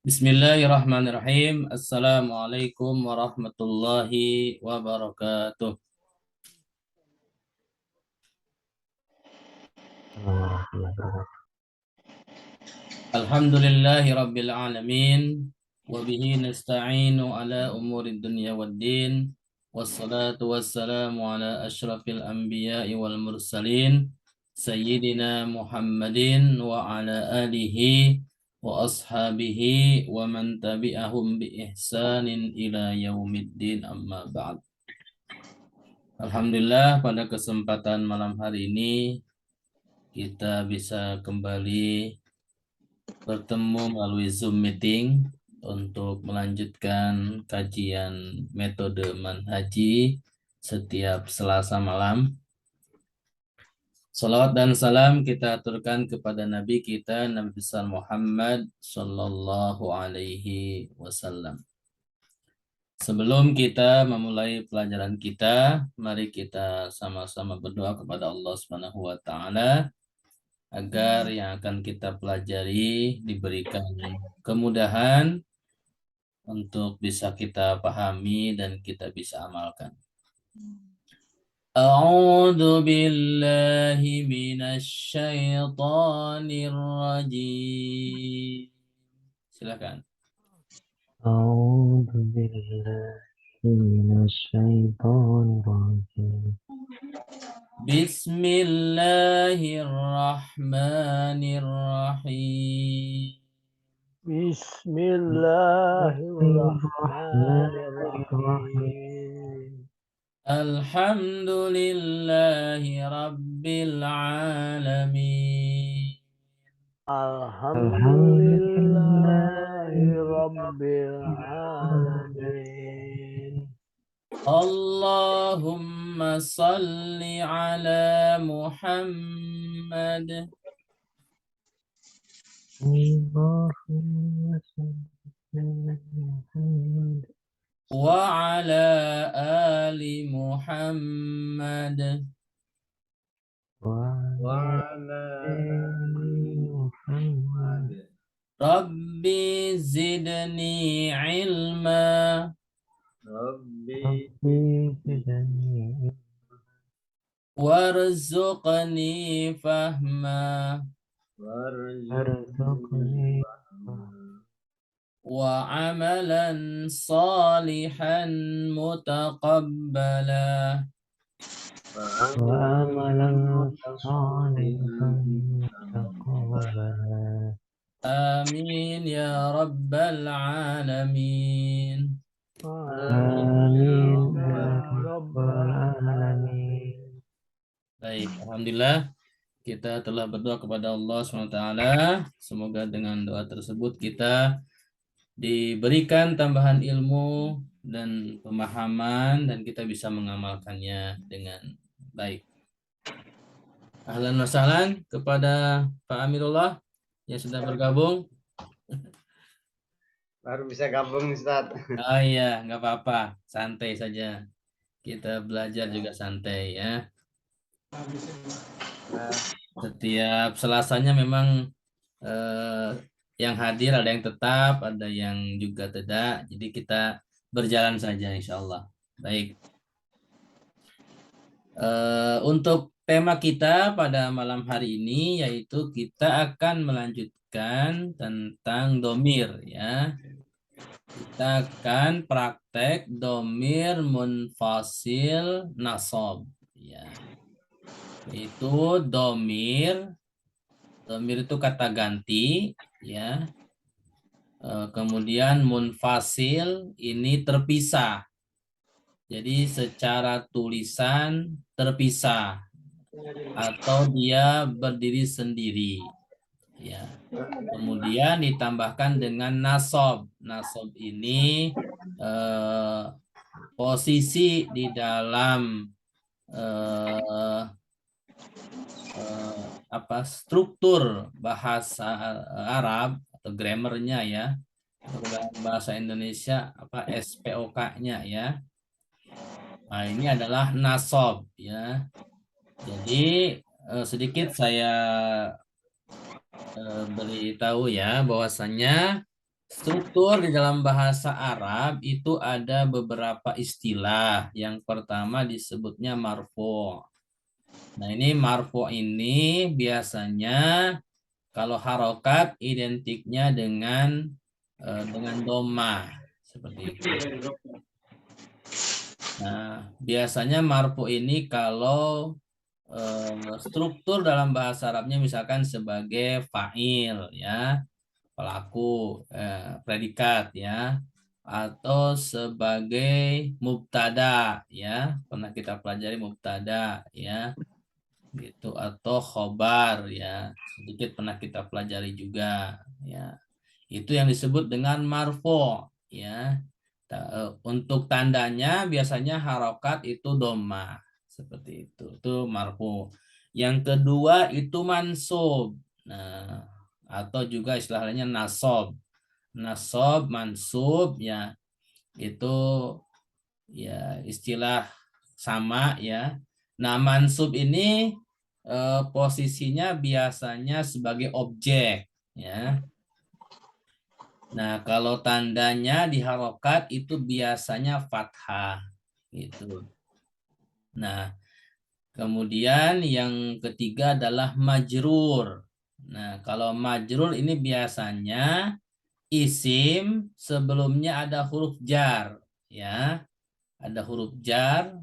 Bismillahirrahmanirrahim. Assalamualaikum warahmatullahi wabarakatuh. Alhamdulillahi rabbil alamin. Wabihi nasta'inu ala umuri dunya waddin. Wassalatu wassalamu ala ashrafil anbiya'i wal mursalin. Sayyidina Muhammadin wa ala alihi wa ashabihi wa man tabi'ahum bi ihsanin ila yaumiddin amma ba'd. Alhamdulillah pada kesempatan malam hari ini kita bisa kembali bertemu melalui Zoom meeting untuk melanjutkan kajian metode manhaji setiap Selasa malam. Salawat dan salam kita aturkan kepada Nabi kita Nabi besar Muhammad Sallallahu Alaihi Wasallam. Sebelum kita memulai pelajaran kita, mari kita sama-sama berdoa kepada Allah Subhanahu wa taala agar yang akan kita pelajari diberikan kemudahan untuk bisa kita pahami dan kita bisa amalkan. A'udzu billahi minasy syaithanir rajim. Silakan. أعوذ بالله من الشيطان الرجيم Bismillahirrahmanirrahim. بسم الله الرحمن الرحيم Alhamdulillahi rabbil alamin. الحمد لله رب العالمين Allahumma salli ala Muhammad اللهم صل على محمد wa ala ali Muhammad. وعلى آل محمد Rabbi zidni ilma ربي زدني warzuqni fahma وارزقني wa amalan salihan mutaqabbala. وعملا صالحا متقبلا Amin ya rabbal alamin. آمين يا رب العالمين. Baik, alhamdulillah kita telah berdoa kepada Allah SWT. Semoga dengan doa tersebut kita diberikan tambahan ilmu dan pemahaman dan kita bisa mengamalkannya dengan baik. Ahlan wa sahlan kepada Pak Amirullah yang sudah bergabung. Baru bisa gabung Ustaz. Oh iya, nggak apa-apa, santai saja. Kita belajar juga santai ya. Setiap Selasanya memang yang hadir ada yang tetap, ada yang juga tidak. Jadi kita berjalan saja insya Allah. Baik. Untuk tema kita pada malam hari ini yaitu kita akan melanjutkan tentang domir ya. Kita akan praktek domir munfasil nasab ya. Itu domir itu kata ganti ya. Kemudian munfasil ini terpisah. Jadi secara tulisan terpisah atau dia berdiri sendiri. Ya. Kemudian ditambahkan dengan nasab. Nasab ini posisi di dalam struktur bahasa Arab atau grammarnya ya. Atau dalam bahasa Indonesia SPOK-nya ya. Nah, ini adalah nasab ya. Jadi sedikit saya beritahu ya bahwasannya Struktur di dalam bahasa Arab itu ada beberapa istilah. Yang pertama disebutnya marfu'. Nah, ini marfu' ini biasanya kalau harokat identiknya dengan domah seperti itu. Nah, biasanya marfu' ini kalau struktur dalam bahasa Arabnya misalkan sebagai fa'il ya, pelaku, predikat ya, atau sebagai mubtada ya, pernah kita pelajari mubtada ya, gitu, atau khobar ya, sedikit pernah kita pelajari juga ya. Itu yang disebut dengan marfu ya. Untuk tandanya biasanya harokat itu domah seperti itu. Itu marfu. Yang kedua itu mansub. Nah, atau juga istilahnya nasob. Nasob, mansub ya, itu ya istilah sama ya. Nah, mansub ini posisinya biasanya sebagai objek ya. Nah, kalau tandanya di harokat itu biasanya fathah gitu. Nah, kemudian yang ketiga adalah majrur. Nah, kalau majrur ini biasanya isim sebelumnya ada huruf jar ya. Ada huruf jar,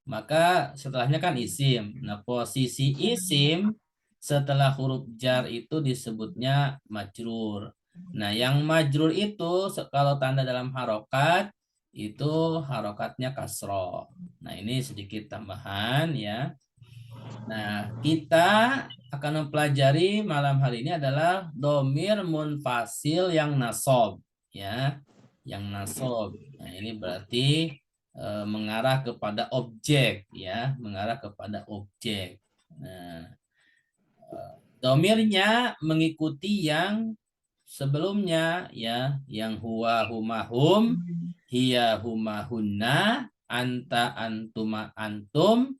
maka setelahnya kan isim. Nah, posisi isim setelah huruf jar itu disebutnya majrur. Nah, yang majrur itu kalau tanda dalam harokat itu harokatnya kasroh. Nah, ini sedikit tambahan ya. Nah, kita akan mempelajari malam hari ini adalah domir munfasil yang nasob ya, yang nasob. Nah, ini berarti mengarah kepada objek ya, mengarah kepada objek. Nah, domirnya mengikuti yang sebelumnya ya, yang huwa huma hum, hiya huma hunna, anta antuma antum,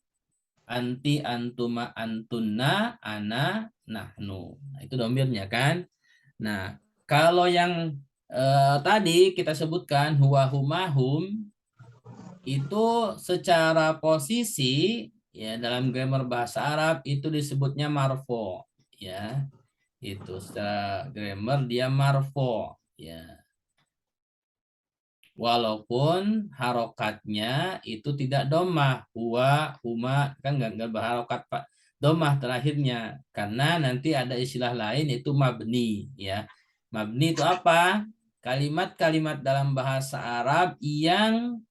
anti antuma antunna, ana nahnu. Nah, itu domirnya kan. Nah, kalau yang tadi kita sebutkan huwa huma hum, itu secara posisi ya dalam grammar bahasa Arab itu disebutnya marfo ya. Itu secara grammar dia marfo ya. Walaupun harokatnya itu tidak domah, huwa, huma, kan nggak berharokat Pak. Domah terakhirnya, karena nanti ada istilah lain itu mabni ya. Mabni itu apa? Kalimat-kalimat dalam bahasa Arab yang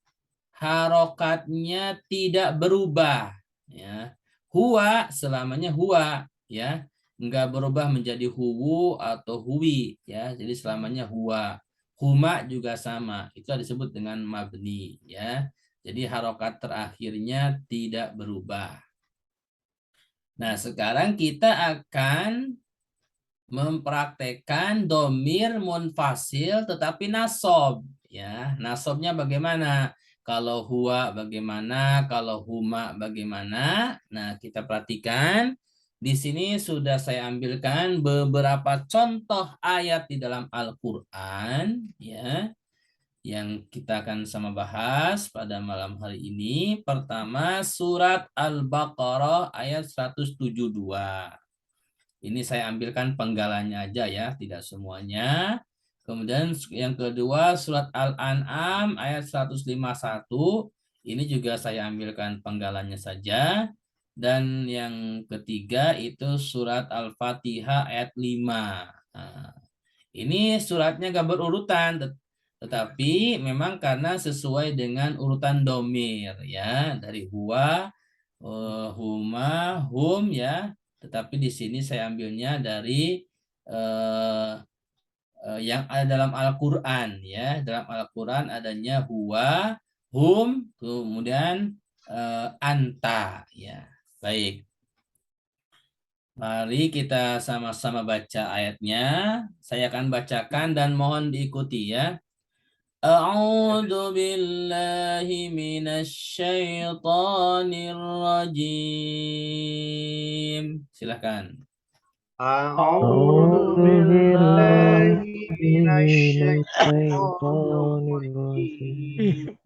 harokatnya tidak berubah ya. Huwa selamanya huwa ya, nggak berubah menjadi huwu atau huwi ya, jadi selamanya huwa. Huma juga sama, itu disebut dengan mabni ya, jadi harokat terakhirnya tidak berubah. Nah, sekarang kita akan mempraktekkan domir munfasil tetapi nasob ya. Nasobnya bagaimana? Kalau huwa bagaimana? Kalau huma bagaimana? Nah, kita perhatikan di sini sudah saya ambilkan beberapa contoh ayat di dalam Al-Qur'an ya, yang kita akan sama bahas pada malam hari ini. Pertama, surat Al-Baqarah ayat 172. Ini saya ambilkan penggalannya aja ya, tidak semuanya. Kemudian yang kedua surat Al-An'am ayat 151. Ini juga saya ambilkan penggalannya saja. Dan yang ketiga itu surat Al-Fatihah ayat 5. Nah, ini suratnya gak berurutan, tetapi memang karena sesuai dengan urutan domir ya, dari huwa, huma, hum ya. Tetapi di sini saya ambilnya dari yang ada dalam Al-Qur'an ya. Dalam Al-Qur'an adanya huwa, hum, kemudian anta ya. Baik. Mari kita sama-sama baca ayatnya. Saya akan bacakan dan mohon diikuti ya. A'udzu billahi minasyaitonir rajim. Silakan. أعوذ أعوذ بالله بالله من من الشيطان الشيطان الرجيم الرجيم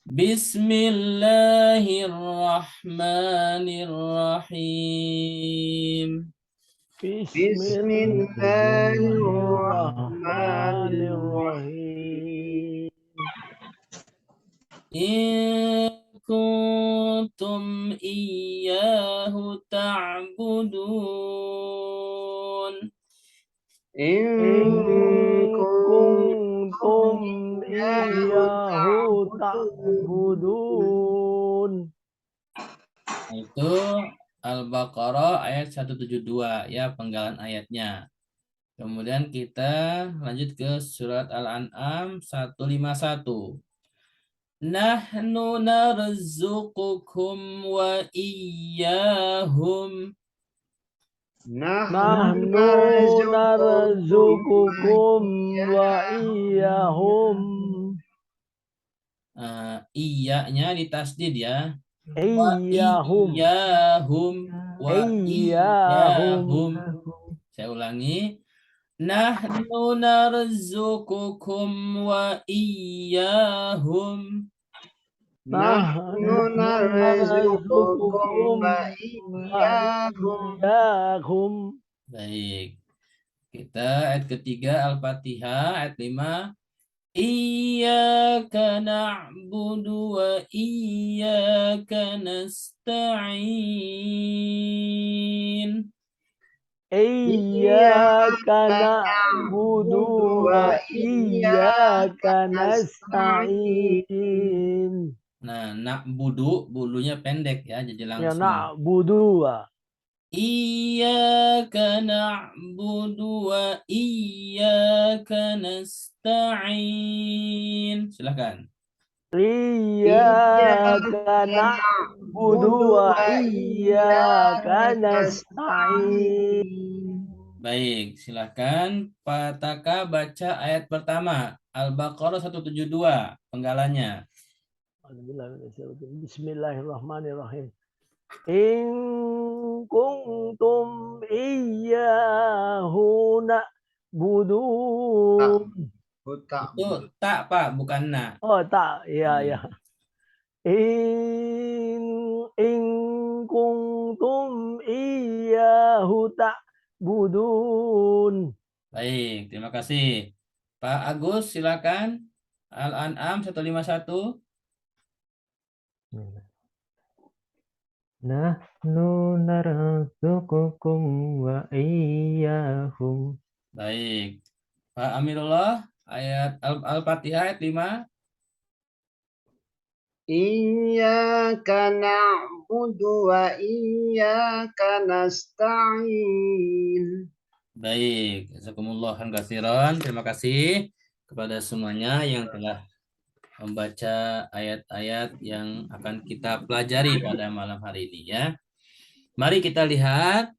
بسم الله الرحمن الرحيم بسم بسم الله الله الرحمن الرحمن الرحيم الرحيم إن كنتم إياه تعبدون إن إن كنتم كنتم إياه إياه تعبدون تعبدون Itu Al-Baqarah ayat 172 ya penggalan ayatnya. Kemudian kita lanjut ke surat Al-An'am 151. Nahnu narzuqukum wa iyyahum. نحن نرزقكم نرزقكم وإياهم وإياهم Iyanya ditasdid ya. Wa إياهم iyyahum. Wa إياهم iyyahum. Saya ulangi. Nahnu narzuqukum wa iyyahum. نحن نحن نرزقكم نرزقكم وإياهم. وإياهم Baik. Kita ayat ketiga Al-Fatihah ayat 5. Iyyaka na'budu wa iyyaka nasta'in. إياك نعبد وإياك نستعين Nah, na'budu, bulunya pendek ya, jadi ya langsung. na'budu Iyyaka na'budu wa iyyaka nasta'in. Silakan. Iyyaka na'budu wa iyyaka nasta'in Baik, silakan Pak Taka baca ayat pertama. Al-Baqarah 172, penggalannya. Bismillahirrahmanirrahim. In kuntum iyyahu na'budun. Itu tak, Pak, bukan na. Oh, tak. Ya. In kuntum iyyahu ta'budun. Baik, terima kasih. Pak Agus, silakan. Al-An'am 151. Nahnu narzuqukum wa iyyahum. Baik. Pak Amirullah, ayat Al-Fatihah ayat 5. Iyyaka na'budu wa iyyaka nasta'in. Baik, jazakumullah khairan. Terima kasih kepada semuanya yang telah membaca ayat-ayat yang akan kita pelajari pada malam hari ini ya. Mari kita lihat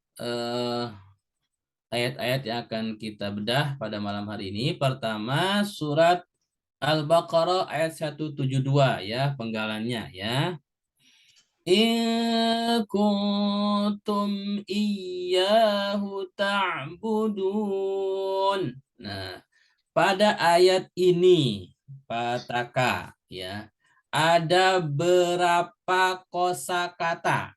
ayat-ayat yang akan kita bedah pada malam hari ini. Pertama, surat Al-Baqarah ayat 172 ya, penggalannya ya. In kuntum iyyahu ta'budun. Nah, pada ayat ini Pak Taka ya, ada berapa kosakata?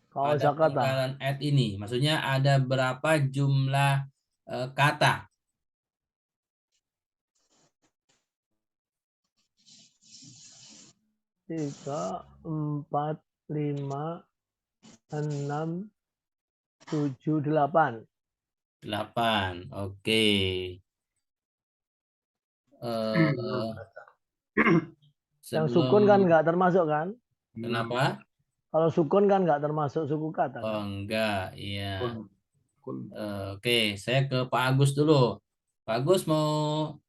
Pada Kosakata. penggalan ayat ini, maksudnya ada berapa jumlah kata? 3, 4, 5, 6, 7, 8. 8. Oke. Yang sukun kan nggak termasuk kan? Kenapa? Kalau sukun kan nggak termasuk suku kata. Oh, Kan? enggak, iya. Oke, saya ke Pak Agus dulu. Pak Agus mau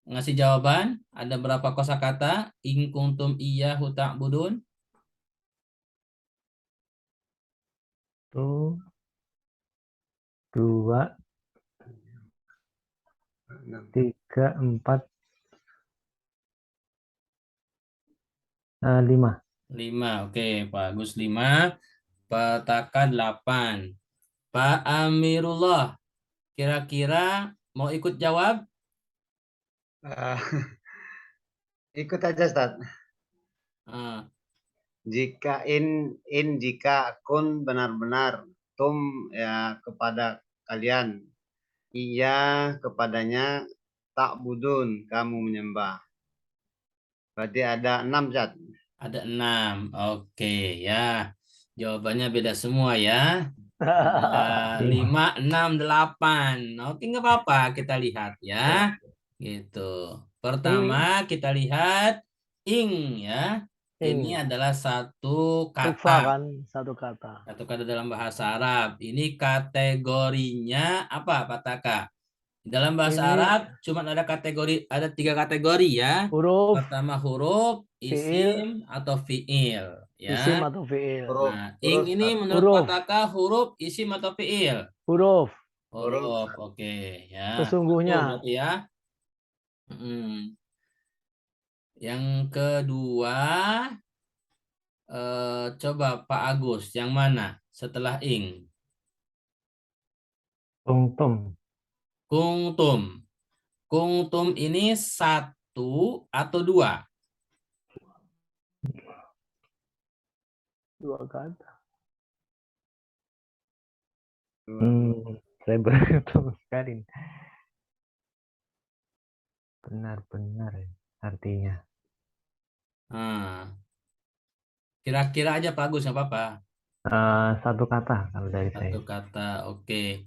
ngasih jawaban, ada berapa kosakata? In kuntum iyyahu ta'budun? 1, 2, 3, 4, 5. 5. Oke, Pak Agus 5. Petaka 8. Pak Amirullah, kira-kira mau ikut jawab? Ah, ikut aja Ustaz. Ah, Jika jika kun benar-benar, tum ya kepada kalian, iya kepadanya, tak budun kamu menyembah. Berarti ada 6 Ustaz. ada 6. Oke ya. Jawabannya beda semua ya. Ada 5, 6, 8. Oke, nggak apa-apa. Kita lihat ya. Gitu. Pertama kita lihat ing ya. Ini Ing. adalah satu Tufa kata. kan satu kata. Satu kata dalam bahasa Arab. Ini kategorinya apa, Pak Taka? Dalam bahasa Ini Arab cuma ada 3 kategori ya. huruf, Pertama huruf, fiil, isim atau fiil isim ya. atau fiil. Huruf, Nah, ing huruf ini Ustaz. menurut Pak Huruf, Taka huruf, isim atau fiil? huruf. Huruf. Huruf, oke ya. Satu Sesungguhnya. berarti ya. Mm. Yang kedua, coba Pak Agus, yang mana setelah ing? Tungtum. Kungtum. Kungtum ini 1 atau 2? 2 kata. Saya beruntung sekali. Benar-benar artinya. Nah, kira-kira aja Pak Agus, nggak apa-apa. Satu kata kalau dari saya. Satu kata, oke.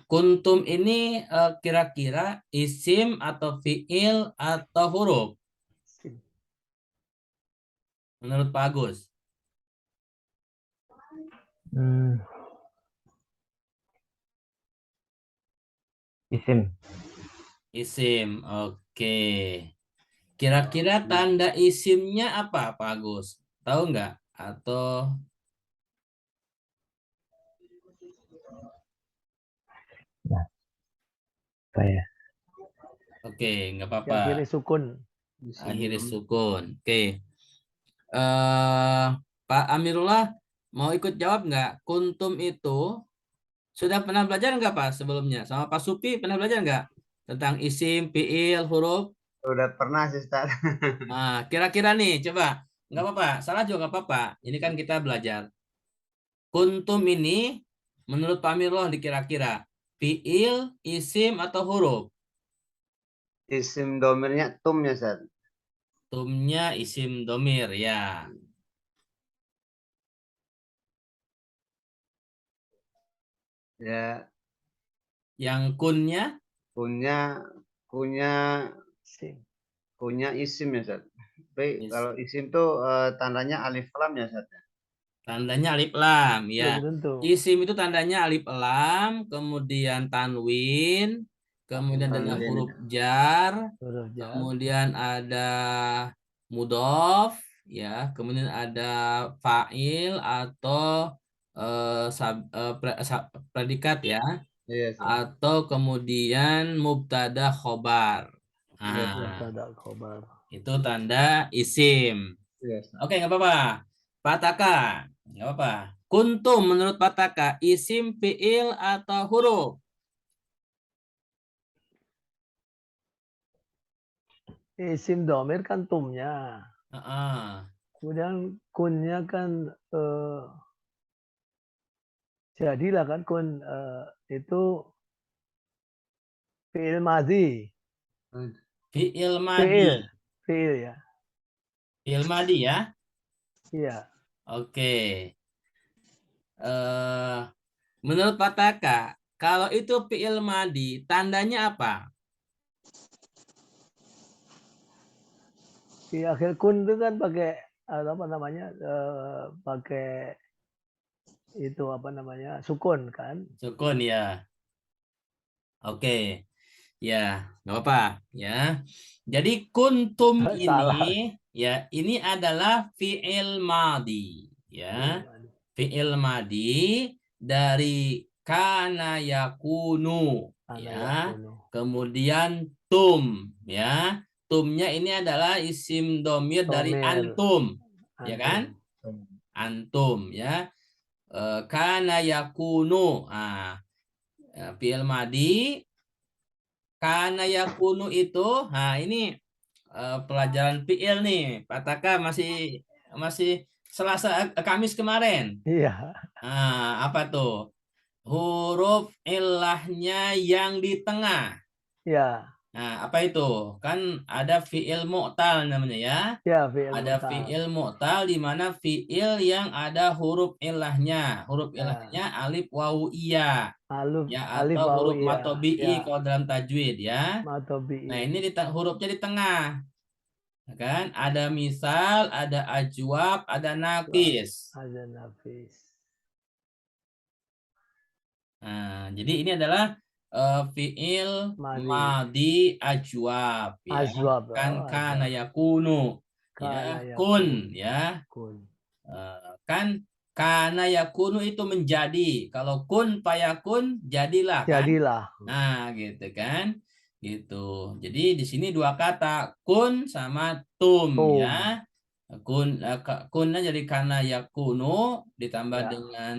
Kuntum ini kira-kira isim atau fiil atau huruf? Menurut Pak Agus? Isim. Isim, oke. Kira-kira tanda isimnya apa, Pak Agus? Tahu nggak? Atau Nah, saya. oke, nggak apa-apa. Akhirnya sukun. Akhirnya sukun. Oke. Pak Amirullah mau ikut jawab nggak? Kuntum itu sudah pernah belajar nggak Pak sebelumnya? Sama Pak Supi pernah belajar nggak? Tentang isim, fiil, huruf? Udah pernah sih Ustaz. Nah, kira-kira nih, coba. Nggak apa-apa, salah juga nggak apa-apa. Ini kan kita belajar. Kuntum ini, menurut Pak Amirullah dikira-kira fiil, isim, atau huruf? Isim domirnya tum ya Ustaz. Tumnya isim domir, ya. Ya, Yang kunnya? punya Isim. isim ya Ustaz. Tapi Is- kalau isim tuh tandanya alif lam ya Ustaz. Tandanya alif lam, ya. Belum tentu. Isim itu tandanya alif lam, kemudian tanwin, kemudian ada Tanwin. huruf jar, Huruf jar. kemudian ada mudhof, ya, kemudian ada fa'il atau predikat ya, Iya Ustaz. atau kemudian mubtada khobar. Iya, Nah, Mubtada khobar. itu tanda isim. Iya Ustaz. Oke, nggak apa-apa. Pak Taka, nggak apa-apa. Kuntum menurut Pak Taka, isim, fiil, atau huruf? Isim domir kan tumnya. Heeh. Kemudian kunnya kan jadilah kan kun itu fiil madhi. Fiil madi. Fiil. Fiil ya. Fiil madi ya. Iya. Oke. Menurut Pak Taka, kalau itu fiil madi, tandanya apa? Di akhir kun itu kan pakai apa namanya? Pakai itu apa namanya? Sukun kan. Sukun ya. Oke. Ya, nggak apa-apa ya. Jadi kuntum Salah. ini ya, ini adalah fiil madi ya. Fiil madi dari kana yakunu ya. Kemudian tum ya. Tumnya ini adalah isim domir dari Domir. antum. Ya kan? antum ya. Kana yakunu. Fi'il madi kana yakunu itu. Nah, ini pelajaran fi'il nih. Pataka masih Selasa Kamis kemarin. Iya. Apa tuh? Huruf ilahnya yang di tengah. Iya. Nah, apa itu? Kan ada fi'il mu'tal namanya ya. Iya, fi'il Ada mu'tal. fi'il mu'tal di mana fi'il yang ada huruf ilahnya. Huruf Ya. ilahnya alif wawu iya. Alif, Ya, alif atau wawu huruf iya. matobi'i Ya, kalau dalam tajwid ya. matobi'i. Nah, ini hurufnya di tengah. Kan ada misal, ada ajwab, ada nakis. Ada nafis. Nah, jadi ini adalah fi'il Madi. madi ajwab ya. Ajwab. Kan Oh, kana ajwab. yakunu Kana ya, kun yakun. ya. Kun. Kan kana yakunu itu menjadi. Kalau kun payakun jadilah kan. Jadilah. Nah, gitu kan. Gitu. Jadi di sini dua kata kun sama tum Tum. ya. Kunnya jadi kana yakunu ditambah Ya. dengan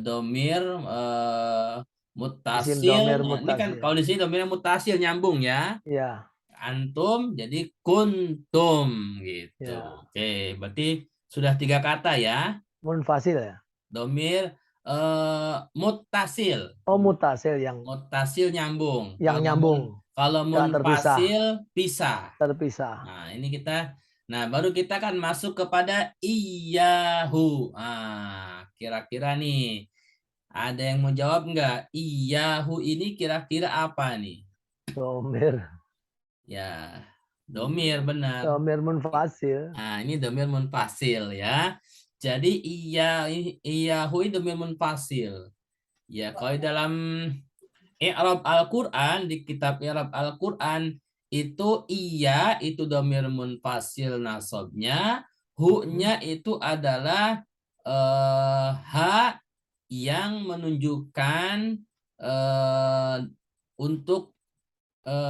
domir Isim mutasil. domir Nah, ini kan mutasil. kalau di sini domirnya mutasil nyambung ya. Iya. Antum jadi kuntum gitu. Ya. Oke, berarti sudah 3 kata ya. Munfasil ya. Domir muttasil. Oh, mutasil yang Muttasil nyambung. yang Kalau nyambung. kalau Nggak terpisah. munfasil pisah. Terpisah. Nah, ini baru kita kan masuk kepada iyahu. Kira-kira nih ada yang mau jawab nggak? Iyahu ini kira-kira apa nih? Domir. Ya, domir benar. Domir munfasil. Nah, ini domir munfasil ya. Jadi iyahu ini domir munfasil. Ya, kalau dalam i'rab Al-Qur'an, di kitab i'rab Al-Qur'an itu iya itu domir munfasil nasabnya, hu-nya itu adalah ha yang menunjukkan untuk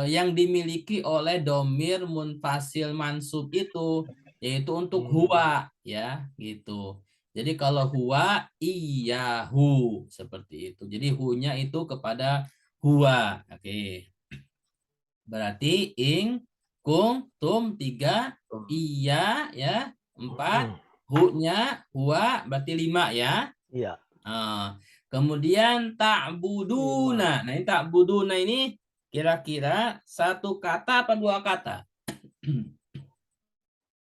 yang dimiliki oleh domir munfasil mansub itu, yaitu untuk huwa ya gitu. Jadi kalau huwa iyahu seperti itu. Jadi hu-nya itu kepada huwa. Oke. Berarti ing, kung, tum 3, iya ya 4, hu-nya huwa berarti 5 ya. Iya. Kemudian ta'buduna. Nah, ini ta'buduna ini kira-kira 1 kata apa 2 kata?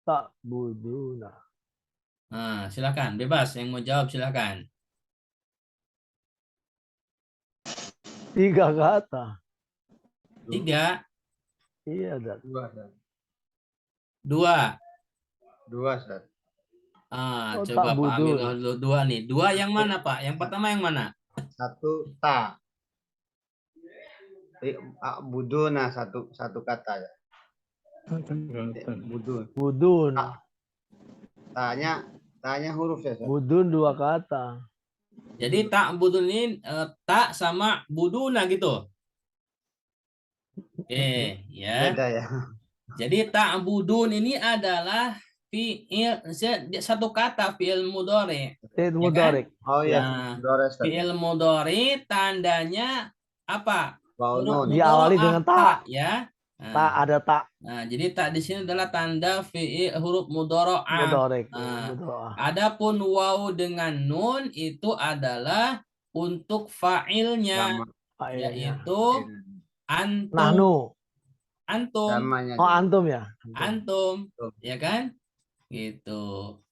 Ta'buduna. Silakan, bebas yang mau jawab silakan. 3 kata. 3. Iya, Dad. 2. 2, Ustaz. Oh, Coba Pak Amir ta'budun. dulu 2 nih. 2 yang mana, Pak? Yang pertama yang mana? 1 ta. Buduna satu kata ya. Budun. Budun. Tanya huruf ya, Ustaz. Budun 2 kata. Jadi ta'budun ini tak sama buduna gitu. Oke, ya. Beda ya. Jadi ta'budun ini adalah fi'il 1 kata fi'il mudhari. Fi'il Ya kan? mudhari. Oh iya, Nah, mudhari, Ustaz. fi'il mudhari tandanya apa? Waw nun. Diawali dengan ta. Ya. Tak ada tak. Nah, jadi tak di sini adalah tanda fi'il huruf mudhara'ah. Mudhari. Adapun waw dengan nun itu adalah untuk fa'ilnya, yaitu antum. Nahnu. Antum. Namanya. Oh, antum ya. Antum, ya kan? Gitu.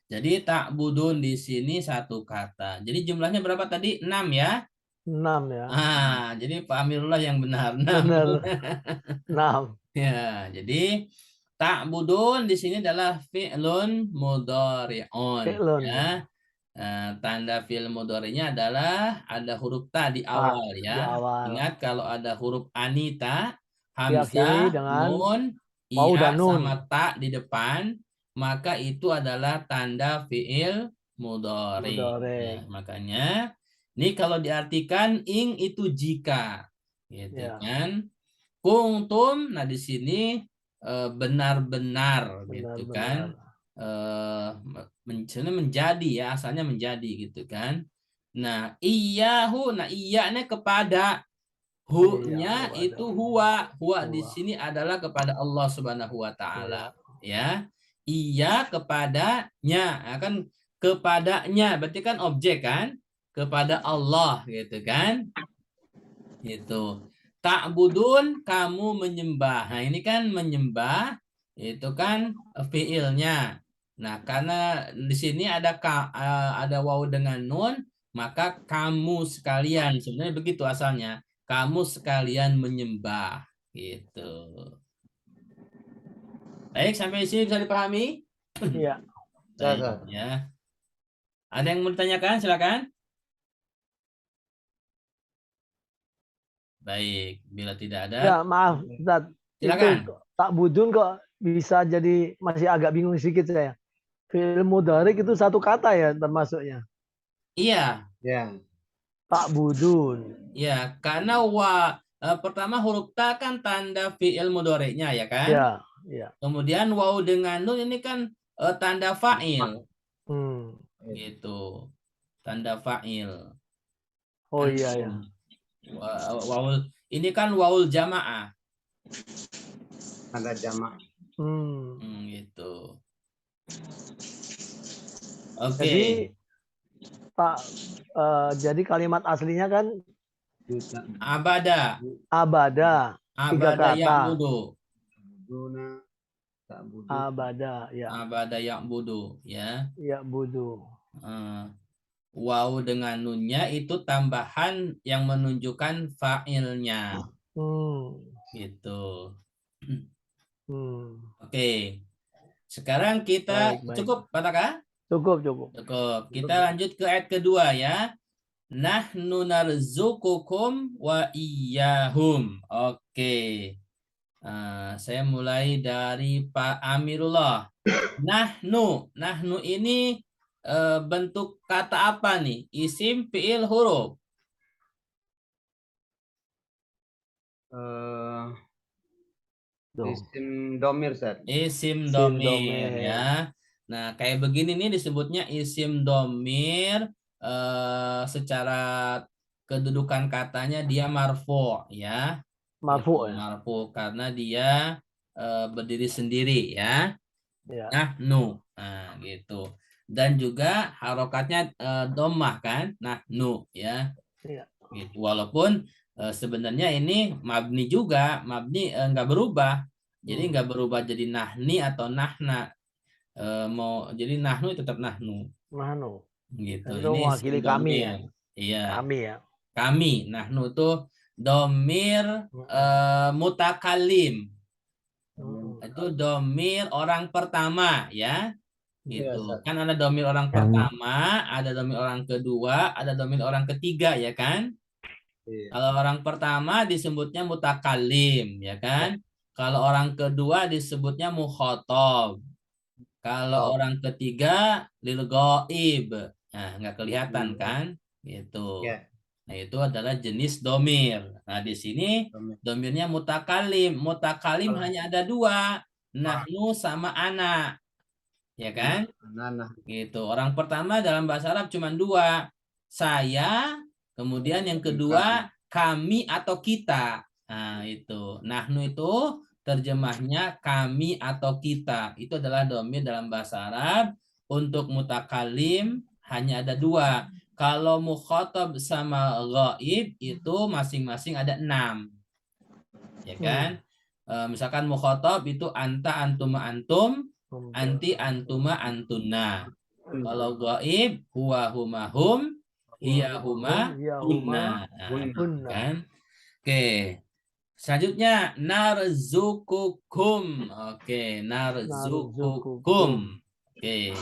Jadi ta'budun di sini 1 kata. Jadi jumlahnya berapa tadi? 6 ya? 6 ya. Jadi Pak Amirullah yang benar. 6. Benar. 6. Ya, jadi ta'budun di sini adalah fi'lun mudhari'un. Fi'lun. Ya. Tanda fi'il mudhari'nya adalah ada huruf ta di awal ya. Di awal. Ingat kalau ada huruf anita, Diakhiri hamzah, dengan nun, waw iya dan nun. sama ta di depan, maka itu adalah tanda fi'il mudhari. Ya, makanya ini kalau diartikan ing itu jika, gitu Ya. kan? Kuntum, nah di sini benar-benar gitu kan? menjadi ya, asalnya menjadi gitu kan. Nah, iyahu, nah iyanya kepada, hu-nya kepada itu huwa. Huwa di huwa. sini adalah kepada Allah Subhanahu wa Ya. taala. Ya. Iya kepadanya, nah, kan kepadanya berarti kan objek kan? Kepada Allah gitu kan? Itu. Ta'budun, kamu menyembah. Nah, ini kan menyembah itu kan fiilnya. Nah, karena di sini ada ada waw dengan nun, maka kamu sekalian, sebenarnya begitu asalnya. Kamu sekalian menyembah gitu. Baik, sampai sini bisa dipahami? Iya. Ya, Baik, Ustaz. ya. Ada yang mau ditanyakan? Silakan. Baik, bila tidak ada, Ya, maaf, Ustaz. silakan. Itu tak budun kok bisa jadi masih agak bingung sedikit saya. Fi'il mudhari itu satu kata ya termasuknya. Iya, Ya. Tak budun. ya, karena pertama huruf ta kan tanda fi'il mudhari'nya ya kan? Ya, ya. Kemudian waw dengan nun ini kan tanda fa'il Hmm. gitu. Tanda fa'il. Oh iya ya. Wawul ini kan wawul jamaah. Tanda jamak. Gitu. Oke. Jadi tak jadi kalimat aslinya kan Abada. abada. Tiga Abada kata. ya'budu. Guna tak budu. Abada, ya. Abada ya'budu ya. Ya budu. Waw dengan nunnya itu tambahan yang menunjukkan fa'ilnya. Gitu. Oke. Sekarang kita Baik, baik. cukup, Pataka? Cukup, cukup. Cukup. Kita lanjut ke ayat kedua ya. Nahnu narzukukum wa iyyahum. Oke. Saya mulai dari Pak Amirullah. Nahnu ini bentuk kata apa nih? Isim, fiil, huruf. Isim domir, Ustaz. Isim Isim domir domir. ya. Nah, kayak begini nih disebutnya isim domir. Secara kedudukan katanya dia marfu ya. Marfu ya. Marfu karena dia berdiri sendiri ya. Ya. Nahnu. Nah, gitu. Dan juga harokatnya domah kan? Nahnu ya. Iya. Gitu. Walaupun sebenarnya ini mabni juga, mabni nggak berubah. Jadi nggak berubah jadi nahni atau nahna. Jadi nahnu tetap nahnu. Nahnu. Gitu. Itu Ini mewakili isim kami ya. domir. Iya. Kami ya. Kami. Nahnu itu domir mutakalim. Itu domir orang pertama ya. Gitu. Kan ada domir orang pertama, ada domir orang kedua, ada domir orang ketiga ya kan? Kalau orang pertama disebutnya mutakalim, ya kan? Kalau orang kedua disebutnya mukhotob. Kalau orang ketiga lil ghaib. Nah, nggak kelihatan kan? Gitu. Nah, itu adalah jenis domir. Nah, di sini domirnya mutakalim. Mutakalim hanya ada dua. Nahnu sama ana. Ya kan? Gitu. Orang pertama dalam bahasa Arab cuma dua. Saya, kemudian yang kedua kami atau kita. Nah, itu. Nahnu itu terjemahnya kami atau kita. Itu adalah domir dalam bahasa Arab. Untuk mutakalim hanya ada dua. Kalau mukhotob sama ghaib itu masing-masing ada 6. Ya kan? Misalkan mukhotob itu anta, antuma, antum. Anti, antuma, antuna. Kalau gaib, huwa, huma, hum, hiya, huma, hunna. Kan? Oke. Selanjutnya, narzukukum. Oke, narzukukum. Oke.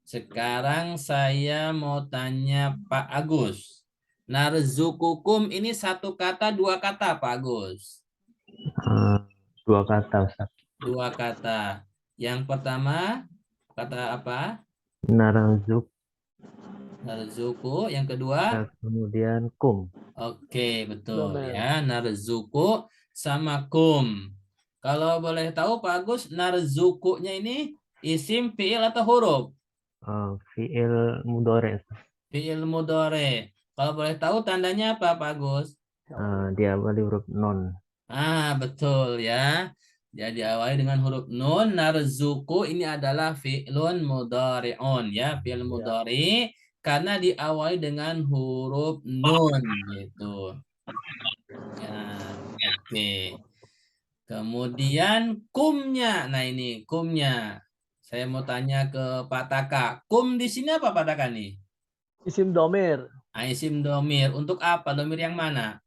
Sekarang saya mau tanya Pak Agus. Narzukukum ini satu kata, dua kata, Pak Agus? Dua kata, Ustaz. Dua kata. Yang pertama, kata apa? Narzuk. Narzuku. Yang kedua? Kemudian kum. Oke, betul ya. Narzuku sama kum. Kalau boleh tahu Pak Agus, narzukunya ini isim, fiil atau huruf? Fi'il mudhari', Ustaz. Fi'il mudhari. Kalau boleh tahu tandanya apa, Pak Agus? Diawali huruf non. Betul ya. Jadi awali dengan huruf nun. Narzuku ini adalah fi'lun mudhari'un ya, fi'il mudhari karena diawali dengan huruf nun gitu. Ya, oke. Kemudian kumnya. Nah, ini kumnya. Saya mau tanya ke Pak Taka. Kum di sini apa Pak Taka nih? Isim domir. Isim domir. Untuk apa? Domir yang mana?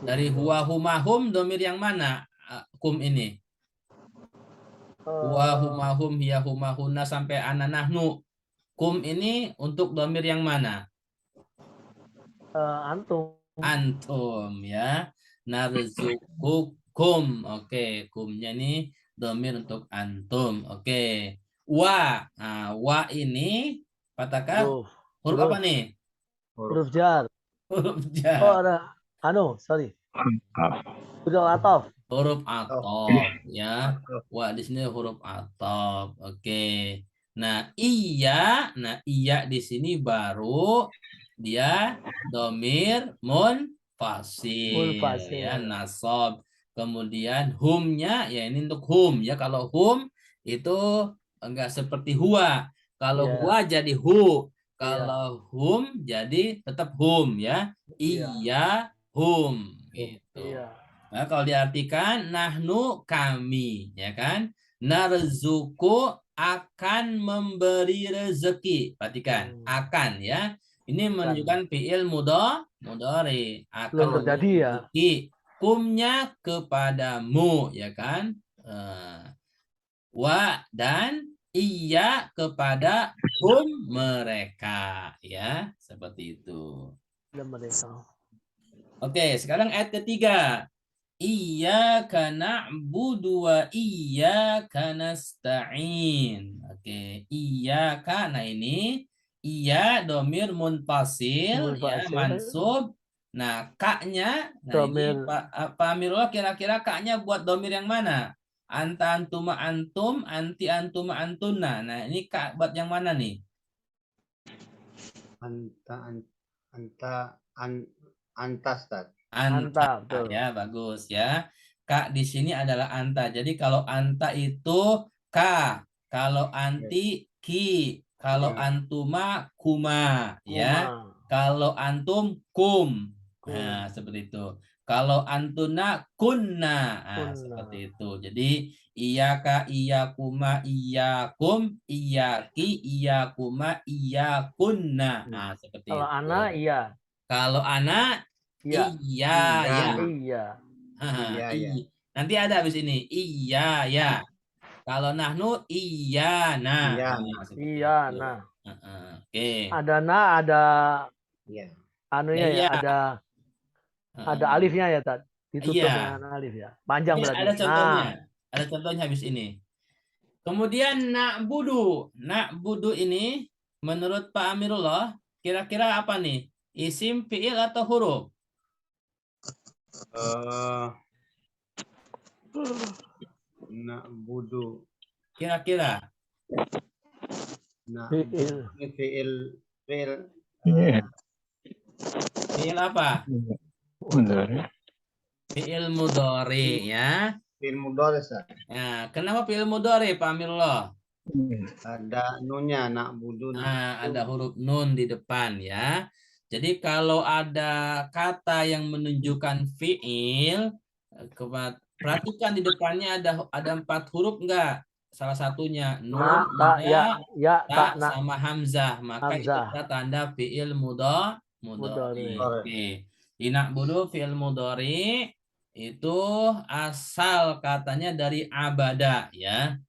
Dari huwa huma hum, domir yang mana? Kum ini. Huwa huma hum, hiya huma hunna sampai ana nahnu. Kum ini untuk domir yang mana? Antum. Antum ya. Narzukukum. Oke, kumnya ini domir untuk antum. Oke. Wa. Nah, wa ini katakan huruf apa nih? Huruf jar. Huruf Oh, jar. ada sorry. Huruf atof. Huruf atof ya. Wa di sini huruf atof. Oke. Nah, iya di sini baru dia domir munfasil ya, nasab. Kemudian humnya ya ini untuk hum ya. Kalau hum itu enggak seperti huwa. Kalau huwa jadi hu. Kalau hum jadi tetap hum ya. Iya hum gitu. Nah, kalau diartikan nahnu kami ya kan. Narzuku akan memberi rezeki. Perhatikan, akan ya. Ini menunjukkan fi'il mudhari akan terjadi ya. rezeki. Kumnya kepadamu ya kan. Wa dan iya kepada hum mereka ya, seperti itu. Oke, sekarang ayat ketiga. Iyyaka na'budu wa iyyaka nasta'in. Oke, iyyaka. Nah ini iya domir munfasil ya, mansub. Nah, kaknya, nah ini Pak Amirullah kira-kira kaknya buat domir yang mana? Anta antuma antum, anti antuma antuna. Nah, ini kak buat yang mana nih? Antas. Anta ya, bagus ya. Kak di sini adalah anta. Jadi kalau anta itu ka, kalau anti ki, kalau antuma kuma ya. Kalau antum kum. Nah, seperti itu. Kalau antuna kunna. Nah, seperti itu. Jadi iyaka, iyakuma, iyakum, iyaki, iyakuma, iyakunna. Nah, seperti itu. Kalau anak iya. Kalau anak iya. Nanti ada habis ini. Iya, ya. Kalau nahnu iya, nah. Iya, nah. Oke. Ada ada anunya ya, ada alifnya ya, Tad. Ditutup dengan alif ya. Panjang berarti. Ada contohnya. Ada contohnya habis ini. Kemudian na'budu ini menurut Pak Amirullah kira-kira apa nih? Isim, fi'il atau huruf? Na'budu. Kira-kira. Fi'il. Fi'il apa? Fi'il mudhari ya. Fi'il mudhari. Nah, kenapa fi'il mudhari Pak Amirullah? Ada nunnya, na'budu. Ada huruf nun di depan ya. Jadi kalau ada kata yang menunjukkan fi'il, perhatikan di depannya ada 4 huruf enggak? Salah satunya nun, ta, sama hamzah. Maka itu tanda fi'il mudhari. Oke. Na'budu fi'il mudhari itu asal katanya dari abada ya.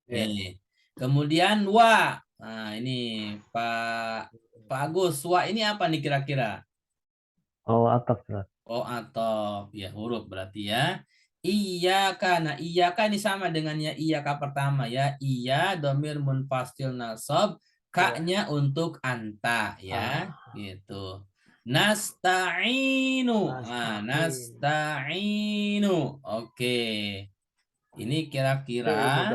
Oke. Kemudian wa. Nah, ini Pak Agus, wa ini apa nih kira-kira? Atof. Atof. Ya, huruf berarti ya. Iyyaka. Nah, iyyaka ini sama dengannya iyyaka pertama ya. Iya domir munfasil nasab, kaknya untuk anta ya, gitu. Nasta'inu. Nah, nasta'inu. Oke. Ini kira-kira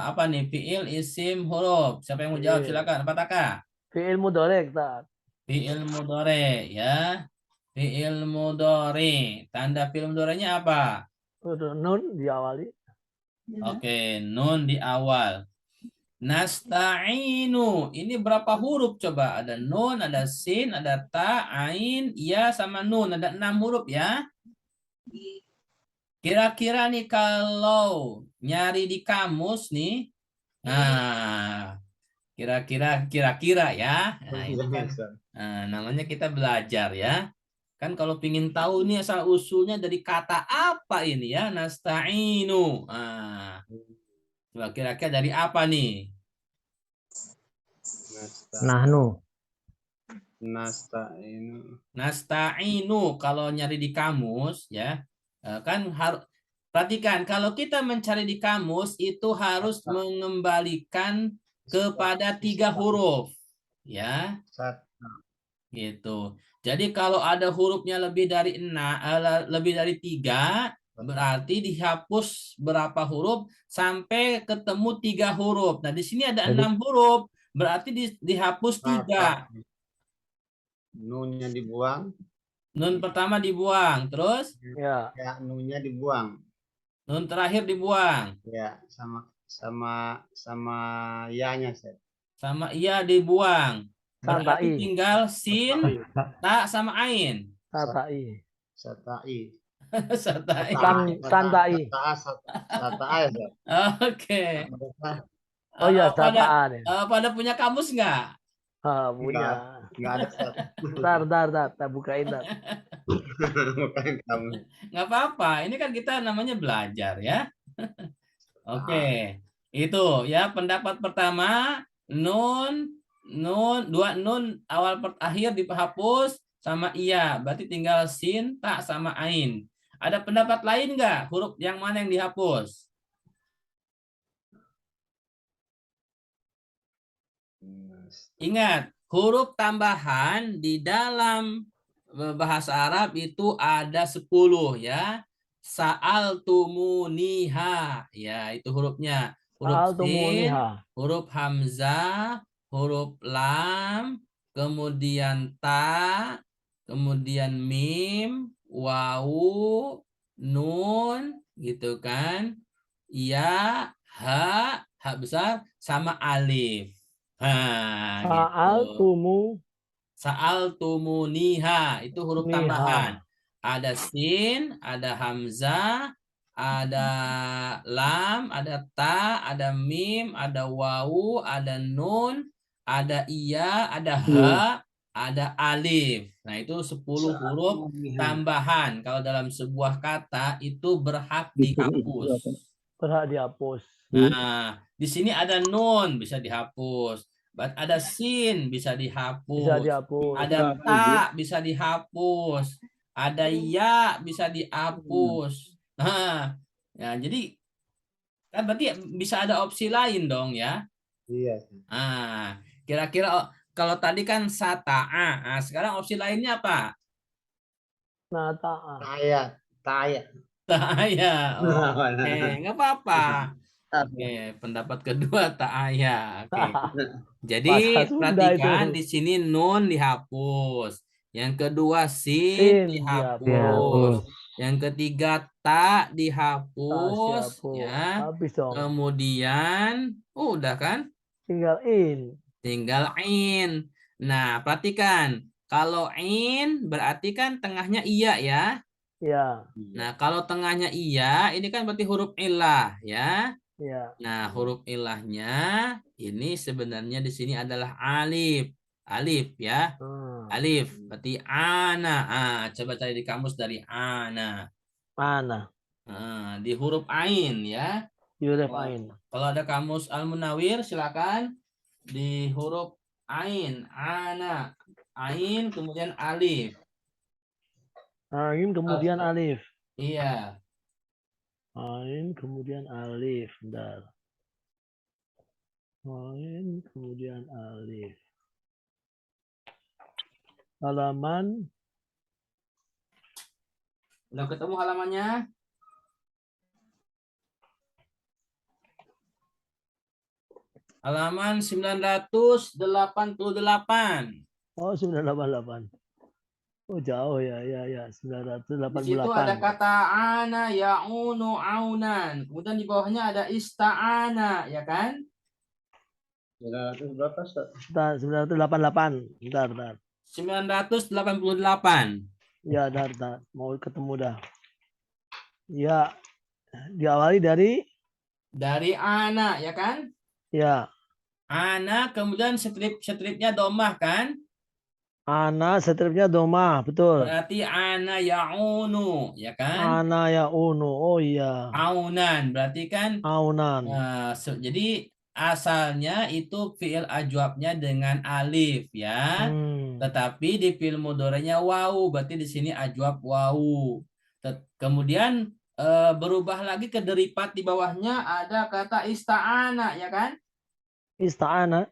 Apa nih? Fiil, isim, huruf. Siapa yang mau jawab? Fiil. Silakan. Apa Taka? Fiil mudhari, Ustaz. Fiil mudhari ya. Fiil mudhari. Tanda fiil mudharinya apa? Udah nun diawali. Oke, nun di awal. Nasta'inu. Ini berapa huruf coba? Ada nun, ada sin, ada ta, ain, ya sama nun. Ada 6 huruf ya. Kira-kira nih kalau nyari di kamus nih. Nah, kira-kira ya. Nah, ini Iya, kan Ustaz. namanya kita belajar ya. Kan kalau pingin tahu nih asal usulnya dari kata apa ini ya, nasta'inu. Nah, coba kira-kira dari apa nih? Nahnu. Nasta'inu. Nasta'inu kalau nyari di kamus ya, kan harus perhatikan kalau kita mencari di kamus itu harus mengembalikan kepada 3 huruf ya. Gitu. Jadi kalau ada hurufnya lebih dari 3, berarti dihapus berapa huruf sampai ketemu 3 huruf. Nah, di sini ada Jadi- 6 huruf, berarti dihapus 3. Nunnya dibuang, Nun pertama dibuang, terus Ya. ya nunnya dibuang. nun terakhir dibuang, Ya, sama yanya, Ustaz. sama iya dibuang. Berarti Santai. tinggal sin, ta sama ain. Santai. Satai. Serta Santai. Satai, Ustaz. Oke. Oh iya, Pada sataan ya. pada punya kamus nggak? Punya. Enggak ada, Ustaz. Ntar, bukain ntar. Bukan kamu. Nggak apa-apa. Ini kan kita namanya belajar ya. Oke. Itu ya pendapat pertama, dua nun awal akhir dihapus sama iya. Berarti tinggal sin, ta sama ain. Ada pendapat lain nggak? Huruf yang mana yang dihapus? Ingat, huruf tambahan di dalam bahasa Arab itu ada 10 ya. Sa'altumuniha ya, itu hurufnya. Huruf sin, Altumuniha. huruf hamzah, huruf lam, kemudian ta, kemudian mim, wawu, nun gitu kan. Ya, ha besar sama alif. Nah, gitu. Sa'altumuniha itu huruf tambahan. Ada sin, ada hamzah, ada lam, ada ta, ada mim, ada wawu, ada nun, ada iya, ada ha, ada alif. Nah, itu 10 huruf tambahan. Kalau dalam sebuah kata itu berhak dihapus. Berhak dihapus. Nah, di sini ada nun bisa dihapus. Ada sin bisa Bisa dihapus. dihapus. Ada ta bisa dihapus. Ada ya bisa dihapus. Nah, ya, jadi kan berarti bisa ada opsi lain dong ya. Iya. Nah, kira-kira kalau tadi kan sata'a. Nah, sekarang opsi lainnya apa? Nataa. Taya. Ta'aya. Oke, nggak apa-apa. Oke, pendapat kedua ta'aya. Oke. Jadi Bahasa Sunda perhatikan itu. di sini nun dihapus. Yang kedua sin Sin dihapus. dihapus. Yang ketiga ta Tak dihapus dihapus. ya. Habis dong. Kemudian udah kan? Tinggal in. Tinggal in. Nah, perhatikan. Kalau in berarti kan tengahnya iya ya. Ya. Nah, kalau tengahnya iya, ini kan berarti huruf ilah ya. Ya. Nah, huruf ilahnya ini sebenarnya di sini adalah alif. Alif ya. Alif. Berarti ana. Coba cari di kamus dari ana. Mana? Di huruf ain ya. Huruf ain. Kalau ada kamus Al-Munawir silakan di huruf ain. Ana. Ain kemudian alif. Ain kemudian alif. Iya. Ain kemudian alif. Bentar. Ain kemudian alif. Halaman Udah ketemu halamannya? Halaman 988. Oh, 988. Oh, jauh ya, ya, Di situ ada 988. kata ana ya'unu aunan. Kemudian di bawahnya ada ista'ana, ya kan? 900 berapa, Ustaz? Bentar, 988. Bentar. 988. Ya, bentar. Mau ketemu dah. Ya, diawali dari Dari ana, ya kan? ya, Ana, kemudian stripnya domah kan? ana stripnya domah, betul. Berarti ana ya'unu, ya kan? Ana ya unu. Oh iya. Aunan, berarti kan Aunan. jadi asalnya itu fiil ajwabnya dengan alif ya. Hmm. Tetapi di fiil mudhari'nya wawu, berarti di sini ajwab wawu. Kemudian berubah lagi ke deripat di bawahnya ada kata ista'ana, ya kan? Ista'ana.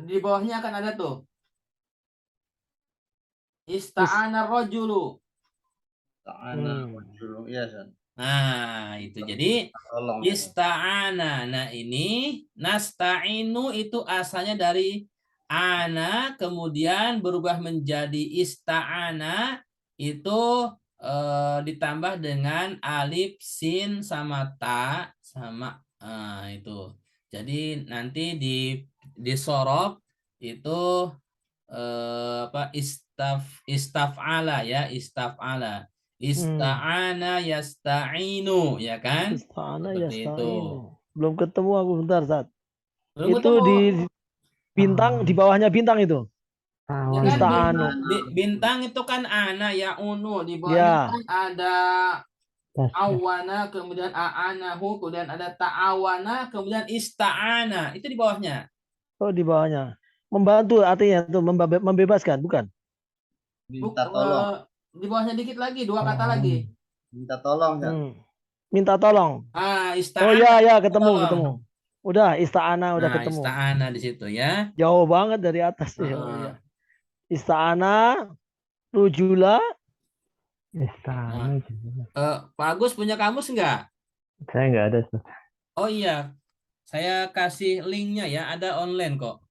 Di bawahnya akan ada tuh. Ista'ana rajulu. Ta'ana Hmm. dulu. Iya, Ustaz. Nah, itu jadi Tolong. ista'ana. Nah, ini nasta'inu itu asalnya dari ana, kemudian berubah menjadi ista'ana, itu ditambah dengan alif, sin, sama ta, sama itu. Jadi nanti di sorof itu istaf'ala ya, istaf'ala. Ista'ana yasta'inu, ya kan? Ista'ana Seperti itu. yasta'inu. Belum ketemu aku, bentar, Sat. Belum Itu ketemu. di bintang, di bawahnya bintang itu. Ya kan Ista'anu. bintang itu kan ana ya unu, di bawahnya Ya. kan ada awana, kemudian a'anahu, kemudian ada ta'awana, kemudian ista'ana. Itu di bawahnya. Oh, di bawahnya. Membantu artinya itu membebaskan, bukan? Minta tolong. Di bawahnya dikit lagi, dua kata lagi. Minta tolong, Ustaz. Minta tolong. Ista'ana. Oh ya, ketemu, tolong. ketemu. Udah, ista'ana udah ketemu. Ista'ana di situ ya. Jauh banget dari atas ya. Oh, ya. Ista'ana, rujula. Istana. Pak Agus punya kamus enggak? Saya nggak ada, Ustaz. Oh iya, saya kasih linknya ya, ada online kok.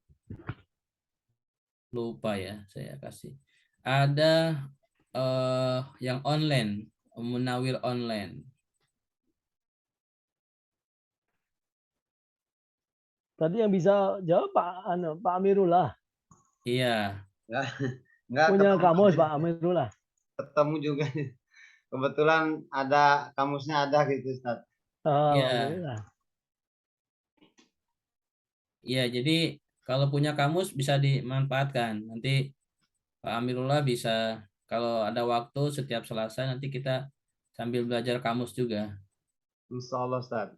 Lupa ya, saya kasih. Ada yang online, Munawir online. Tadi yang bisa jawab Pak Amirullah. Iya. Enggak Punya ketemu, kamus Pak Amirullah. ketemu juga. Kebetulan ada kamusnya ada gitu, Ustaz. Oh, Iya. alhamdulillah. Iya, jadi kalau punya kamus bisa dimanfaatkan. Nanti Pak Amirullah bisa, kalau ada waktu setiap Selasa nanti kita sambil belajar kamus juga. Insya Allah, Ustaz.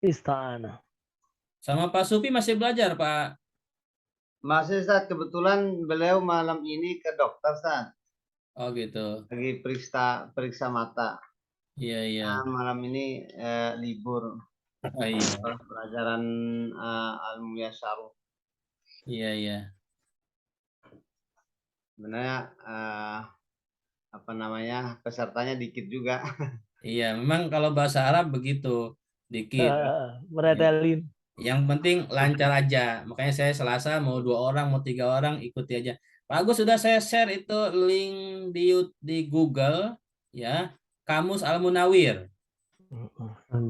Istana. Sama Pak Supi masih belajar, Pak? Masih, Ustaz. Kebetulan beliau malam ini ke dokter, Ustaz. Oh gitu. Lagi periksa mata. Iya, iya. Nah, malam ini libur. Oh, iya. Pelajaran Al-Muyassar. Iya, iya. Sebenarnya pesertanya dikit juga. Iya, memang kalau bahasa Arab begitu, dikit. Meretelin. Yang penting lancar aja. Makanya saya Selasa mau 2 orang, mau 3 orang, ikuti aja. Pak Agus sudah saya share itu link di Google ya, Kamus Al-Munawir.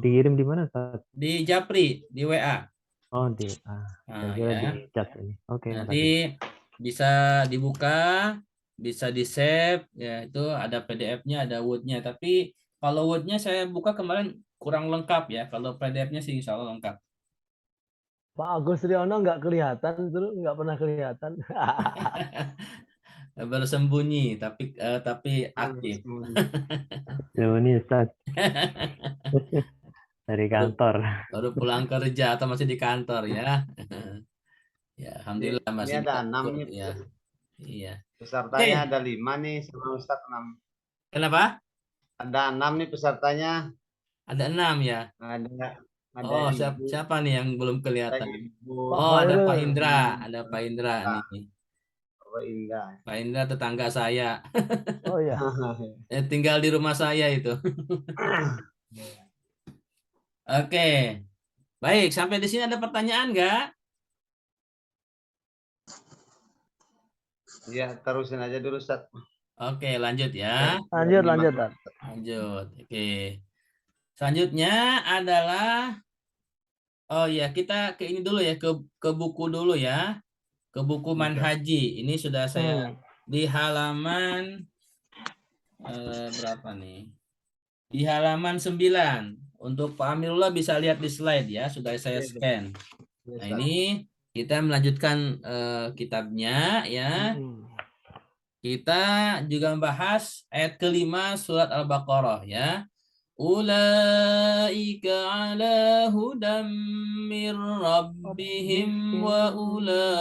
Dikirim di mana, Ustaz? Di Japri, di WA. Oh, saya kira Ya. di chat ini. Oke, Nanti bisa dibuka, bisa di-save, ya itu ada PDF-nya, ada Word-nya. Tapi kalau Word-nya saya buka kemarin kurang lengkap ya. Kalau PDF-nya sih insya Allah lengkap. Pak Agus Riono nggak kelihatan, terus nggak pernah kelihatan. Bersembunyi tapi aktif. ini Ustaz. Dari kantor. Baru pulang kerja atau masih di kantor ya. Ya, alhamdulillah masih Ini ada 6 nih. ya. Iya. Pesertanya ada 5 nih, sama Ustaz 6. Kenapa? Ada 6 nih pesertanya. Ada 6 ya. Ada Oh, Ibu. siapa nih yang belum kelihatan? Ibu. Oh, ada Pak Khairul. Indra, ada Pak Indra nih. Pak Indra. Pak Indra tetangga saya. Oh ya. Tinggal di rumah saya itu. Oke. Baik, sampai di sini ada pertanyaan nggak? Ya, terusin aja dulu, Ustaz. Oke, lanjut ya. Lanjut, Biar lanjut, nyimak. Tat. Lanjut. Oke. Selanjutnya adalah oh ya, kita ke ini dulu ya, ke buku dulu ya. Ke buku Manhaji. Ini sudah saya di halaman berapa nih? Di halaman 9. Untuk Pak Amirullah bisa lihat di slide ya, sudah saya Iya, scan. Iya, Nah, Ustaz. ini kita melanjutkan kitabnya ya. Kita juga membahas ayat kelima surat Al-Baqarah ya. Ulaika ala hudam mir rabbihim wa ulaika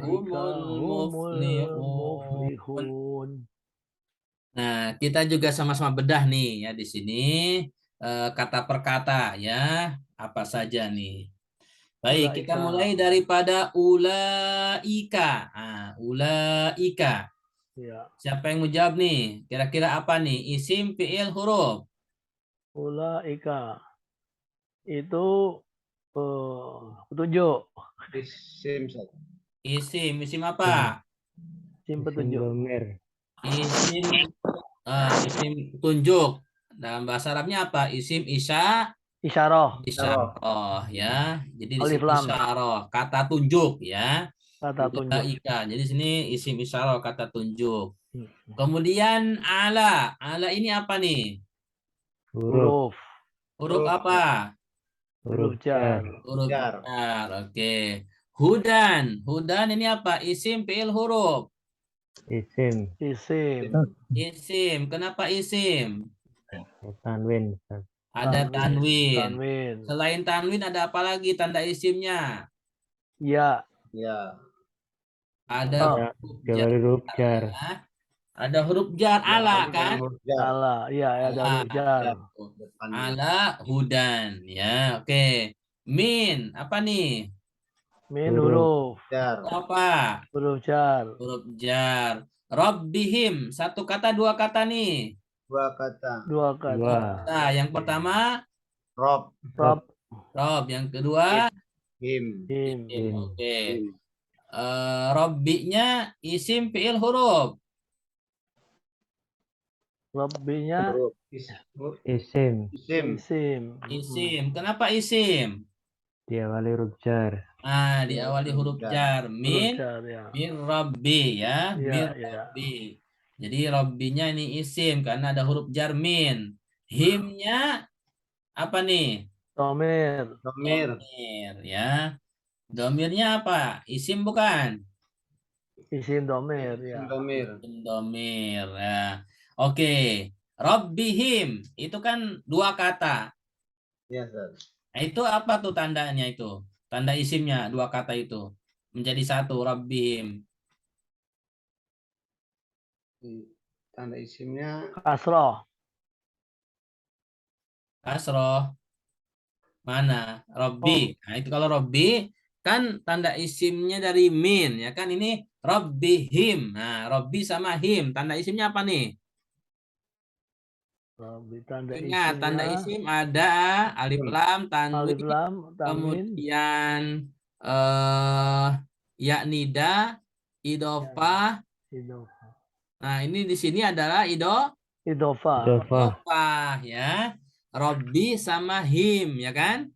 humul muflihun. muflihun. Nah, kita juga sama-sama bedah nih ya di sini kata per kata ya, apa saja nih. Baik, kita Ulaika. mulai daripada ulaika. Ulaika. Ya. Siapa yang mau jawab nih? Kira-kira apa nih? Isim, fiil, huruf. Ulaika. Itu petunjuk. Isim, Ustaz. Isim apa? Isim Isim petunjuk. domir. Isim tunjuk. Dalam bahasa Arabnya apa? Isim Isyarah. isyarah ya. Jadi di Alif sini lam. isyarah, kata tunjuk ya. Kata tunjuk. Ulaika. Jadi di sini isim isyarah, kata tunjuk. Kemudian ala. Ala ini apa nih? Huruf. Huruf apa? Huruf jar. Huruf Jar. jar. Oke. Hudan. Hudan ini apa? Isim, fiil, huruf. Isim. Isim. Isim. Kenapa isim? Tanwin. Ustaz. Ada tanwin. Tanwin. Selain tanwin ada apa lagi tanda isimnya? Ya. Ya. Ada Ada huruf jar. Ada huruf jar ala kan? Ala. Iya, ada huruf jar. Ala hudan ya. Oke. Min apa nih? Min huruf. Jar. Apa? Huruf jar. Huruf jar. Rabbihim. Satu kata, dua kata nih. Dua kata. Dua kata. Nah, yang pertama Rob. Rob. Rob. Yang kedua Him. Him. Oke. Him. Robbinya isim, fiil, huruf. Robbinya Huruf. Isim. Isim. isim. Isim. Kenapa isim? Diawali huruf jar. Diawali huruf jar. Huruf Min jar, ya. rabbi ya. Iya, Min iya. rabbi. Jadi rabbinya ini isim karena ada huruf jar min. Himnya apa nih? Domir. Domir. Domir ya. Domirnya apa? Isim bukan? Isim domir, ya. Domir. Isim domir ya. Oke. Rabbihim itu kan dua kata. Ya, Ustaz. Nah, itu apa tuh tandanya itu? Tanda isimnya dua kata itu menjadi satu rabbihim. Tanda isimnya Kasroh. Kasroh. Mana? Robbi. Nah, itu kalau Robbi kan tanda isimnya dari min ya kan, ini Robbihim. Nah, Robbi sama him tanda isimnya apa nih? Tanda Ingat, isimnya tanda isim ada alif lam, tanwin, alif lam, tanwin, kemudian ya nida, idofah. idofah. Nah, ini di sini adalah Idofah. idofah ya. Robbi sama him ya kan?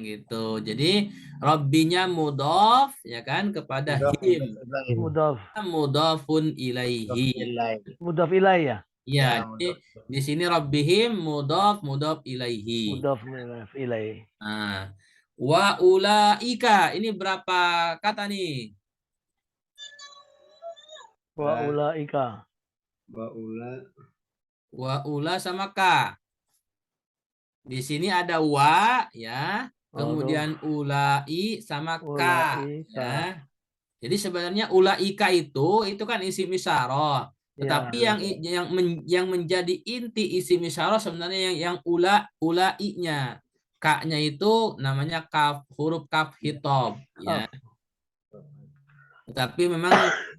Gitu. Jadi Robbinya mudhof ya kan kepada him. Mudhof. Mudhofun ilaihi. Mudhof ilaih ya? Ya, jadi di sini Rabbihim mudhof ilaihi. Mudhof ilaih. Nah, wa ulaika ini berapa kata nih? Wa ulaika. Wa ula sama ka. Di sini ada wa ya, kemudian ulai sama ka ya. Jadi sebenarnya ulaika itu kan isim isyarah. Tetapi yang menjadi inti isim isyarah sebenarnya yang ulainya. Ka-nya itu namanya kaf, huruf kaf hitab ya. Tetapi memang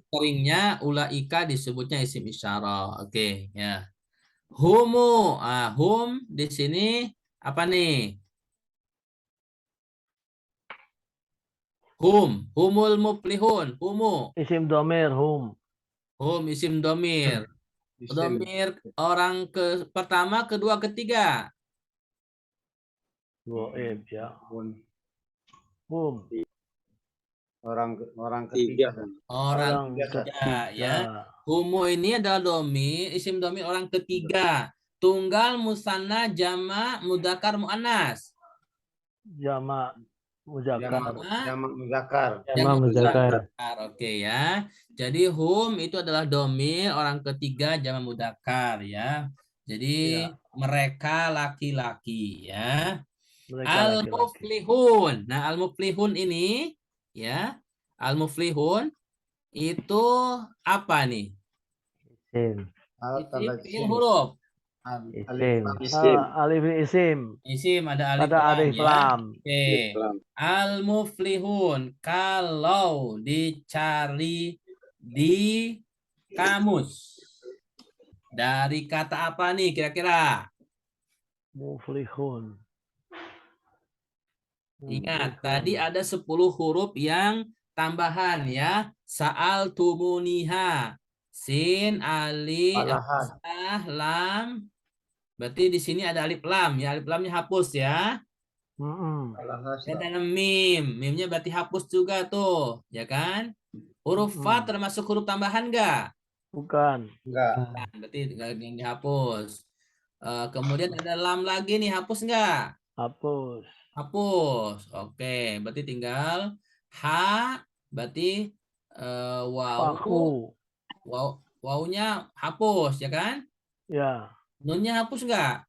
seringnya ulaika disebutnya isim isyarah. Oke, ya. Humu, hum di sini Apa nih? Humul muflihun, Isim domir hum. isim domir. Isim. Domir orang pertama, kedua, ketiga. Goib ya. Hum. Hum. Orang ketiga. Orang Orang ketiga ya. ketiga. Humu ini adalah domir, isim domir orang ketiga. Tunggal musanna jama mudzakkar muannas. Jamak muzakkar. Jamak muzakkar. Jama muzakkar. Oke ya. Jadi hum itu adalah domir orang ketiga jama mudzakkar ya. Jadi Ya. mereka laki-laki ya. Mereka laki-laki. Al-muflihun. Nah, al-muflihun ini ya. Al-muflihun itu apa nih? Isim. Isim, fi'il, huruf. Isim. Alif isim. Isim ada alif Ada lam alif ya. lam. Oke. Al-muflihun kalau dicari di kamus dari kata apa nih kira-kira? Muflihun. Ingat, tadi ada 10 huruf yang tambahan ya. Sa'al tumuniha. Sin, alif, hamzah, lam. Berarti di sini ada alif lam ya. Alif lamnya hapus ya. Dan ada mim. Mimnya berarti hapus juga tuh, ya kan? Huruf fa termasuk huruf tambahan enggak? Bukan. Enggak. Nah, berarti yang dihapus. Kemudian ada lam lagi nih, hapus enggak? Hapus. Hapus. Oke, berarti tinggal ha, berarti Faku. wawunya hapus, ya kan? Ya. Nunnya hapus enggak?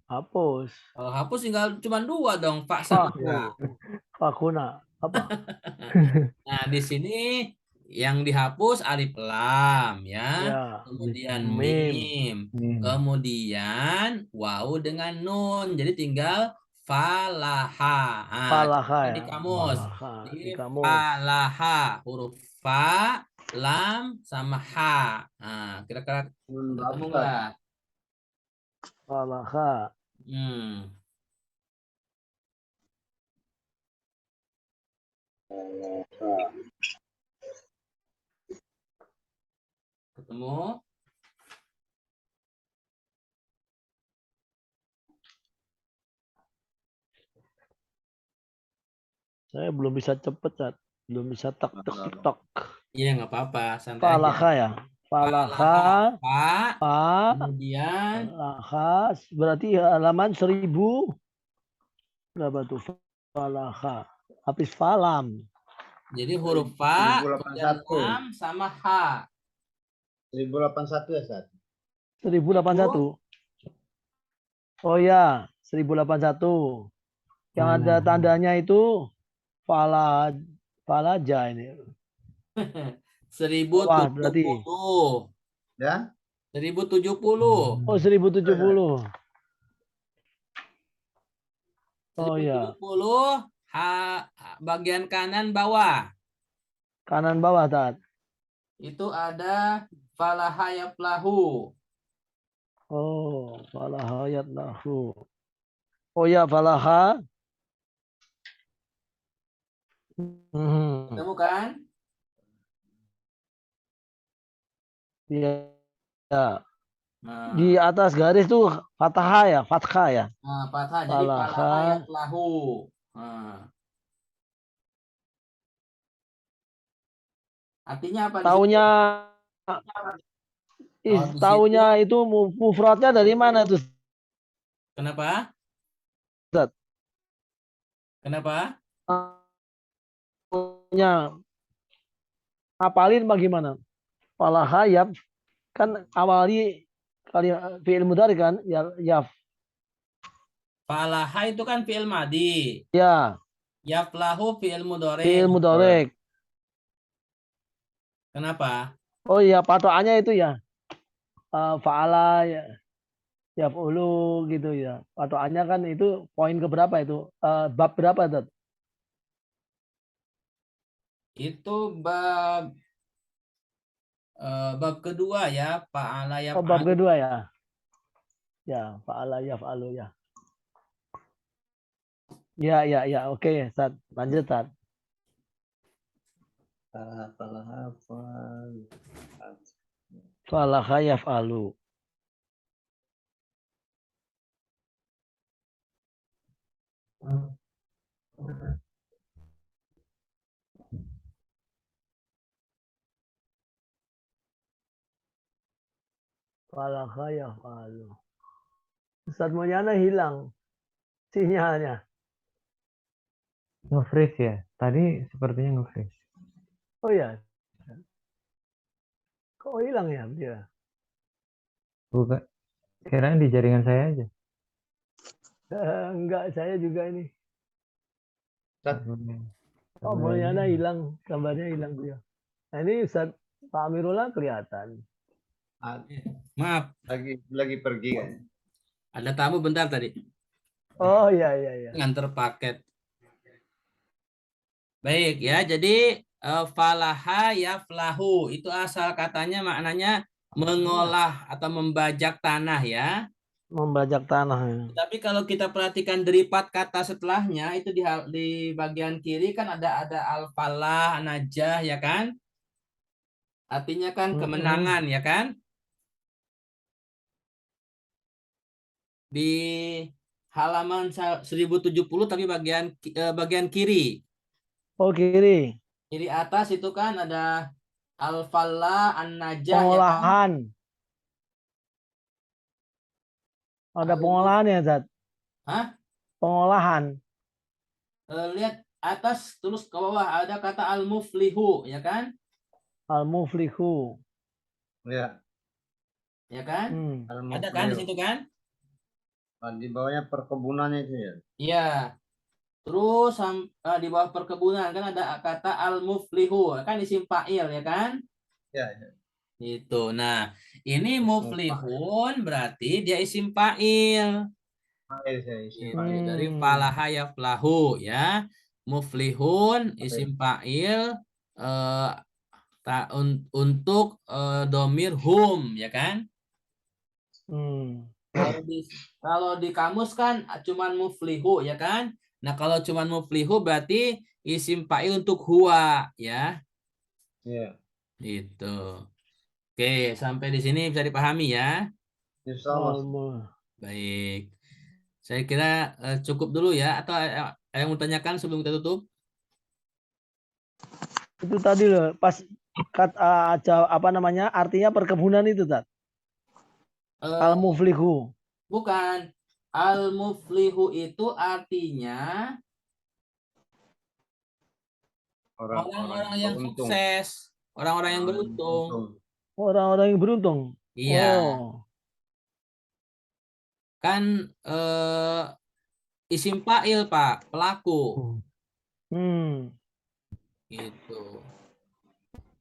Hapus. Kalau hapus tinggal cuma 2 dong, Pak sama Faku. ya. Fakuna. Apa? Nah, di sini yang dihapus alif lam ya. Ya. Kemudian Mim. mim. Kemudian waw dengan nun. Jadi tinggal falaha. Nah, Falaha di ya. kamus. Falaha. Di Ini kamus. falaha. Huruf fa, lam, sama ha. Nah, kira-kira ketemu nggak? Falaha. Hmm. Ketemu? Saya belum bisa cepet, Cat. Belum bisa tek tek tek tek. Iya, nggak apa-apa. Santai aja. Falaha ya. Falaha. Fa, Fa. kemudian Falaha. Berarti halaman 1000. Berapa tuh? Falaha. Habis falam. jadi huruf fa, 1081. kemudian lam, sama ha. 1081 ya, Ustaz? 1081. Oh ya, 1081. Yang ada tandanya itu falaja ini. 1070. Ya? 1070. Oh, 1070. Oh ya, 1070 bagian kanan bawah. kanan bawah, Tat. Itu ada falaha yaflahu. Oh, falaha yatlahu. Oh ya, falaha. Ketemu kan? Ya. Ya. Nah, Di atas garis tuh fathah ya, fathah ya. fathah jadi falaha Falaha. yaflahu. Nah. Artinya apa di sini? Taunya di taunya itu mufradnya dari mana tuh? Kenapa? Ustaz? Kenapa? Taunya ngapalin bagaimana? Falaha ya, kan awali kali fi'il mudhari kan? Ya. Falaha itu kan fi'il madi. Ya. Yaflahu fi'il mudhari. Fi'il mudhari. Kenapa? Oh iya, patokannya itu ya. Fa'ala ya. Yaf'ulu gitu ya. Patokannya kan itu poin keberapa itu? Bab berapa, Tat? Itu bab kedua ya, fa'ala Oh, bab yaf'alu. kedua ya. Ya, fa'ala yaf'alu ya. Ya. Oke, Ustaz. Lanjut, Ustaz. Falaha yaf'alu. Falaha yaf'alu. Ustaz Mulyana hilang sinyalnya. Nge-freeze ya. Tadi sepertinya nge-freeze. Oh ya, kok hilang ya dia? Bukan. Kirain di jaringan saya aja. Enggak, saya juga ini. Ustaz, Oh, Mulyana hilang, gambarnya hilang dia. Nah, ini Ustaz Pak Amirullah kelihatan. Maaf, lagi pergi kan? ada tamu bentar tadi. Oh iya. Nganter paket. Baik ya, jadi falaha yaflahu itu asal katanya maknanya mengolah atau membajak tanah ya. Membajak tanah. Ya. Tapi kalau kita perhatikan deripat kata setelahnya itu di bagian kiri kan ada al-falah, najah ya kan? Artinya kan kemenangan ya kan? Di halaman 1070 tapi bagian kiri. Oh kiri. Kiri atas itu kan ada al-falah, an-najah ya kan? Pengolahan. Ada pengolahan ya, Zat? Hah? Pengolahan. Lihat atas terus ke bawah ada kata al-muflihu ya kan? Al-muflihu. Ya. Ya kan? Ada kan di situ kan? Di bawahnya perkebunannya itu ya. Iya. Terus di bawah perkebunan kan ada kata al-muflihu kan isim fa'il ya kan? Ya. Itu. Nah, ini muflihun berarti dia isim fa'il. Gitu. Dari falaha yaflahu ya. Muflihun isim fa'il untuk domir hum ya kan? Kalau di kamus kan cuman muflihu ya kan? Nah, kalau cuman muflihu berarti isim fa'il untuk huwa ya. Iya. Itu. Oke, sampai di sini bisa dipahami ya. Baik. Saya kira cukup dulu ya atau ada yang mau tanyakan sebelum kita tutup? Itu tadi loh, pas apa namanya? Artinya perkebunan itu, Tat. Al-muflihu. Bukan. Al-muflihu itu artinya orang-orang yang sukses, orang-orang yang beruntung. Orang-orang yang beruntung. Iya. Kan isim fa'il, Pak, pelaku. Gitu.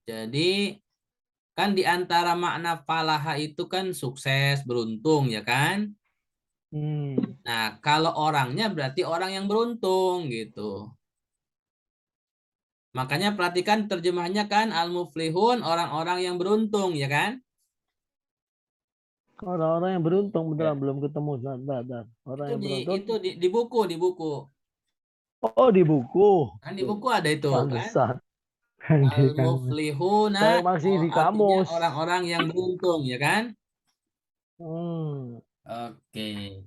Jadi kan di antara makna falaha itu kan sukses, beruntung ya kan? Nah, kalau orangnya berarti orang yang beruntung gitu. Makanya perhatikan terjemahnya kan al-muflihun orang-orang yang beruntung ya kan? Orang-orang yang beruntung beneran belum ketemu Zat. Orang yang beruntung. Itu di buku. Oh, di buku. Kan di buku ada itu Pantesan. kan? Al-muflihuna Saya masih di kamus. Orang-orang yang beruntung ya kan? Oke.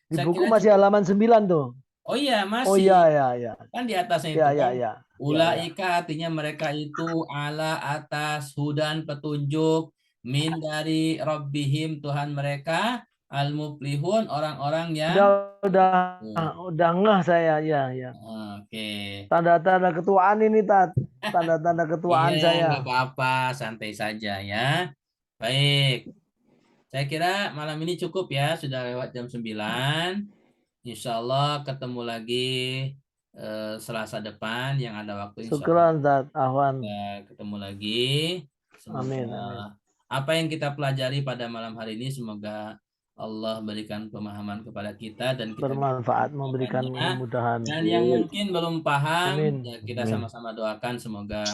Di buku masih halaman 9 tuh. Oh iya, masih. Oh iya. Kan di atasnya itu kan. Ulaika artinya mereka itu ala atas hudan petunjuk min dari Rabbihim Tuhan mereka al-muflihun orang-orang yang udah ngeh saya ya. Oke. Tanda-tanda ketuaan ini Tat. Tanda-tanda ketuaan saya. Nggak apa-apa, santai saja ya. Baik. Saya kira malam ini cukup ya, sudah lewat jam 9. Insya Allah ketemu lagi Selasa depan yang ada waktu. Syukran Zat Ahwan. Ketemu lagi. Semoga amin. Apa yang kita pelajari pada malam hari ini semoga Allah berikan pemahaman kepada kita dan kita bermanfaat, memberikan kemudahan. Dan yang mungkin belum paham, ya kita sama-sama doakan semoga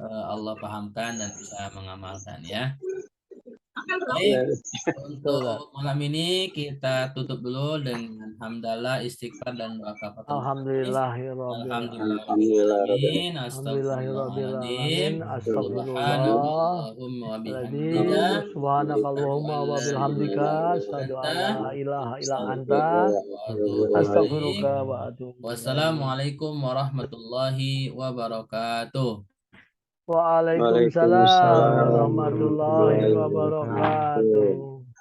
Allah pahamkan dan bisa mengamalkan ya. Baik, Betul, Kak. untuk malam ini kita tutup dulu dengan hamdalah, istighfar dan doa kafaratul majelis. Alhamdulillahirobbilalamin, astagfirullahaladzim, Alhamdulillahirobbilalamin. Astagfirullah. subhanakallahumma wa bihamdika, Aladzim. Subhanakallahumma wa bihamdika. Asyhadu an la ilaha illa anta. Astaghfiruka wa atubu ilaik. Wassalamualaikum warahmatullahi wabarakatuh. Waalaikumsalam warahmatullahi wabarakatuh.